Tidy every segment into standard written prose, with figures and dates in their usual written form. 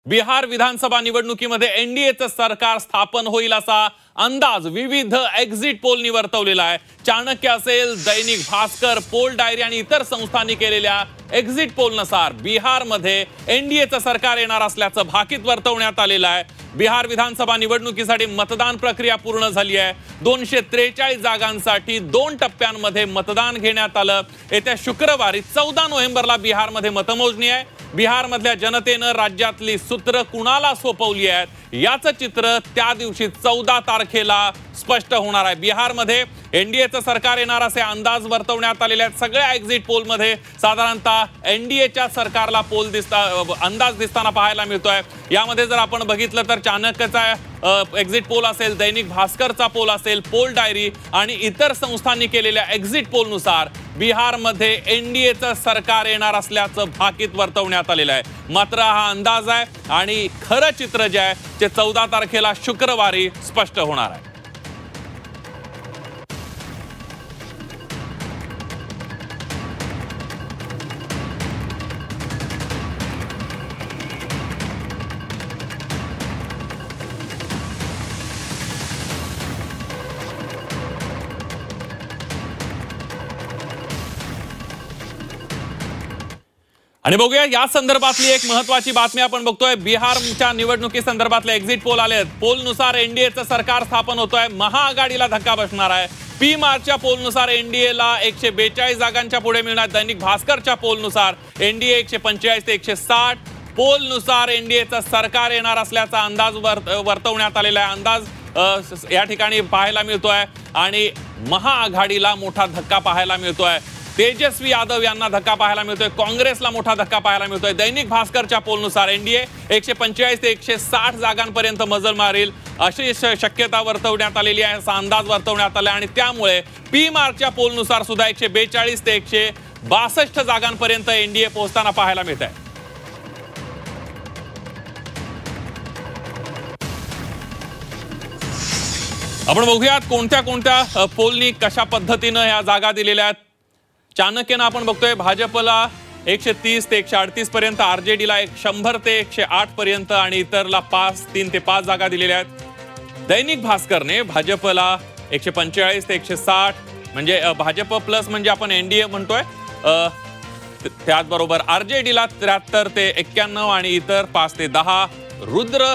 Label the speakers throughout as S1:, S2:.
S1: बिहार विधानसभा निवडणुकीमध्ये एनडीएचं सरकार स्थापन होईल असा अंदाज विविध एक्झिट पोलनी वर्तवलेला आहे। चाणक्य असेल, दैनिक भास्कर, पोल डायरी आणि इतर संस्थांनी केलेल्या एक्झिट पोलनुसार बिहारमध्ये एनडीएचं सरकार येणार असल्याचं भाकीत वर्तवण्यात आलेलं आहे। बिहार विधानसभा निवडणुकीसाठी मतदान प्रक्रिया पूर्ण झाली आहे। 243 जागांसाठी 2 टप्प्यांमध्ये मतदान घेण्यात आलं। येत्या शुक्रवारी 14 नोव्हेंबरला बिहारमध्ये मतमोजणी आहे। बिहारमधल्या जनतेनं राज्यातली सूत्र कुणाला सोपवली आहेत याचं चित्र त्या दिवशी 14 तारखेला स्पष्ट होणार आहे। बिहारमध्ये एनडीएचं सरकार येणार असे अंदाज वर्तवण्यात आलेले आहेत। सगळ्या एक्झिट पोलमध्ये साधारणतः एनडीएच्या सरकारला अंदाज दिसताना पाहायला मिळतोय। यामध्ये जर आपण बघितलं तर चाणक्यचा एक्झिट पोल असेल, दैनिक भास्करचा पोल असेल, पोल डायरी आणि इतर संस्थांनी केलेल्या एक्झिट पोलनुसार बिहारमध्ये एनडीएचं सरकार येणार असल्याचं भाकीत वर्तवण्यात आलेलं आहे। मात्र हा अंदाज आहे आणि खरं चित्र जे आहे ते 14 तारखेला शुक्रवारी स्पष्ट होणार आहे। आणि बघूया या संदर्भातली एक महत्त्वाची बातमी आपण बघतोय। बिहारच्या निवडणुकी संदर्भातले एक्झिट पोल आलेत। पोलनुसार एनडीएचं सरकार स्थापन होतोय, महाआघाडीला धक्का बसणार आहे। पी मार्चच्या पोलनुसार एनडीएला 142 जागांच्या पुढे मिळणार। दैनिक भास्करच्या पोलनुसार एनडीए 145 ते 160 पोलनुसार एनडीएचं सरकार येणार असल्याचा अंदाज वर्तवण्यात आलेला आहे। अंदाज या ठिकाणी पाहायला मिळतोय आणि महाआघाडीला मोठा धक्का पाहायला मिळतोय। तेजस्वी यादव यांना धक्का पाहायला मिळतोय, काँग्रेसला मोठा धक्का पाहायला मिळतोय। दैनिक भास्करच्या पोलनुसार एनडीए 145 ते 160 जागांपर्यंत मजल मारेल अशी शक्यता वर्तवण्यात आलेली आहे, असा अंदाज वर्तवण्यात आला आणि त्यामुळे पी मार्चच्या पोलनुसार सुद्धा 142 ते 162 जागांपर्यंत एनडीए पोहोचताना पाहायला मिळत आहे। आपण बघूयात कोणत्या कोणत्या पोलनी कशा पद्धतीने ह्या जागा दिलेल्या आहेत। चाणक्यनं आपण बघतोय भाजपला 130 ते 138 पर्यंत, आरजेडीला 100 ते 108 पर्यंत आणि इतरला 3 ते 5 जागा दिलेल्या आहेत। दैनिक भास्करने भाजपला 145 ते 160 म्हणजे भाजप प्लस म्हणजे आपण एनडीए म्हणतोय, त्याचबरोबर आरजेडीला 73 ते 91 आणि इतर 5 ते 10। रुद्र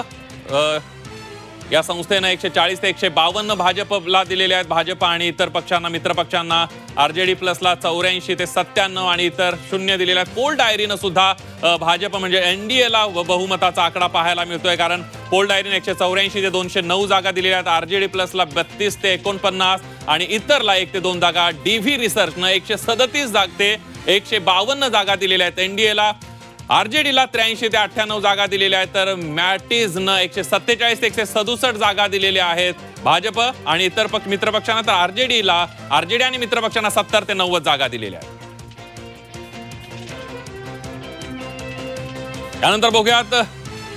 S1: या संस्थेने 140 ते 152 भाजपला दिलेले आहेत। भाजप आणि इतर पक्षांना, मित्र पक्षांना आरजेडी प्लसला 84 ते 97 आणि इतर 0 दिलेले आहेत। पोल डायरीनं सुद्धा भाजप म्हणजे एनडीएला बहुमताचा आकडा पाहायला मिळतोय, कारण पोल डायरीने 184 ते 209 जागा दिलेल्या आहेत। आरजेडी प्लसला 32 ते 49 आणि इतरला 1 ते 2 जागा। डीव्ही रिसर्चनं 137 ते 152 जागा दिलेल्या आहेत। एनडीएला आरजेडीला 83 ते 98 जागा दिलेल्या आहेत, तर मॅटिजनं 147 ते 167 जागा दिलेल्या आहेत। भाजप आणि इतर मित्रपक्षांना तर आरजेडी आणि मित्रपक्षांना 70 ते 90 जागा दिलेल्या आहेत। त्यानंतर बघूयात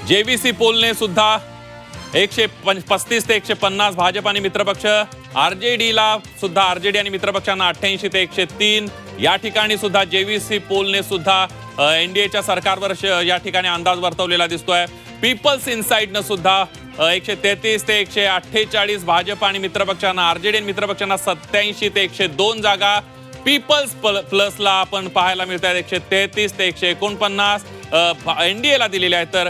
S1: जेव्हीसी पोलने सुद्धा 135 ते 150 भाजप आणि मित्रपक्ष, आरजेडीला सुद्धा आरजेडी आणि मित्रपक्षांना 88 ते 103 या ठिकाणी सुद्धा जेव्हीसी पोलने सुद्धा एनडीएच्या सरकारवर या ठिकाणी अंदाज वर्तवलेला दिसतोय। पीपल्स इनसाइडनं सुद्धा 133 ते 148 भाजप आणि मित्रपक्षांना, आरजेडी आणि मित्रपक्षांना 87 ते 102 जागा। पीपल्स प्लसला आपण पाहायला मिळत आहे 133 ते 149 एनडीएला दिलेले आहेत, तर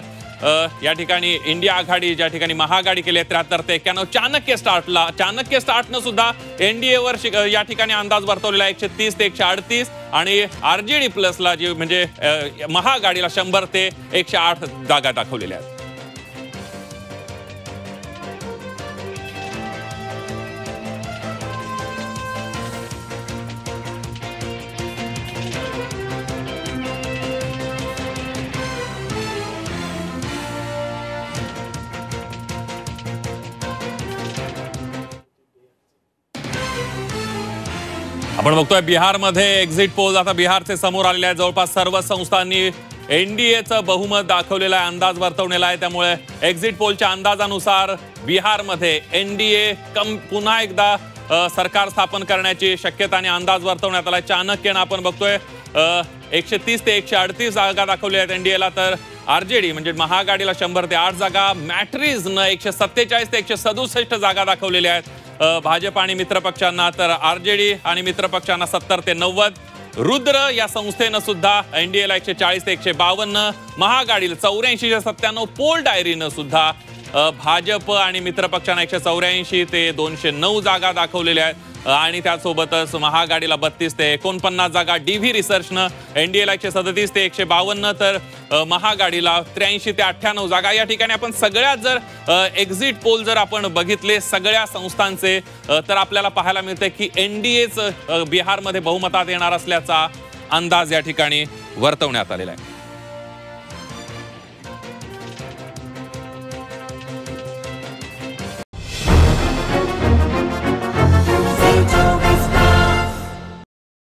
S1: या ठिकाणी इंडिया आघाडी ज्या ठिकाणी महाआघाडी केली आहे 73 ते 91। चाणक्य स्टार्टनं सुद्धा एनडीएवर या ठिकाणी अंदाज वर्तवलेला आहे 130 ते 138 आणि आरजेडी प्लसला जे म्हणजे महाआघाडीला 100 ते 108 जागा दाखवलेल्या आहेत। आपण बघतोय बिहारमध्ये एक्झिट पोल आता बिहारचे समोर आलेले आहेत। जवळपास सर्व संस्थांनी एनडीएचं बहुमत दाखवलेला आहे, अंदाज वर्तवलेला आहे। त्यामुळे एक्झिट पोलच्या अंदाजानुसार बिहारमध्ये एनडीए पुन्हा एकदा सरकार स्थापन करण्याची शक्यता आणि अंदाज वर्तवण्यात आला। चाणक्यनं आपण बघतोय 130 ते 138 जागा दाखवल्या आहेत एनडीएला, तर आरजेडी म्हणजे महाआघाडीला 100 ते 8 जागा, मॅट्रिजनं 147 ते 167 जागा दाखवलेल्या आहेत भाजप आणि मित्रपक्षांना, तर आरजेडी आणि मित्रपक्षांना 70 ते 90. रुद्र या संस्थेनं सुद्धा एनडीएला 140 ते 152, महाआघाडीला 84 ते 97, पोल डायरीनं सुद्धा भाजप आणि मित्रपक्षांना 184 ते 209 जागा दाखवलेल्या आहेत आणि त्यासोबतच महाआघाडीला 32 ते 49 जागा. डीव्ही रिसर्चनं एनडीएला 137 ते 152, तर महाआघाडीला 83 ते 98 जागा. या ठिकाणी आपण सगळ्यात जर एक्झिट पोल जर आपण बघितले सगळ्या संस्थांचे, तर आपल्याला पाहायला मिळते की एनडीएच बिहारमध्ये बहुमतात येणार असल्याचा अंदाज या ठिकाणी वर्तवण्यात आलेला आहे.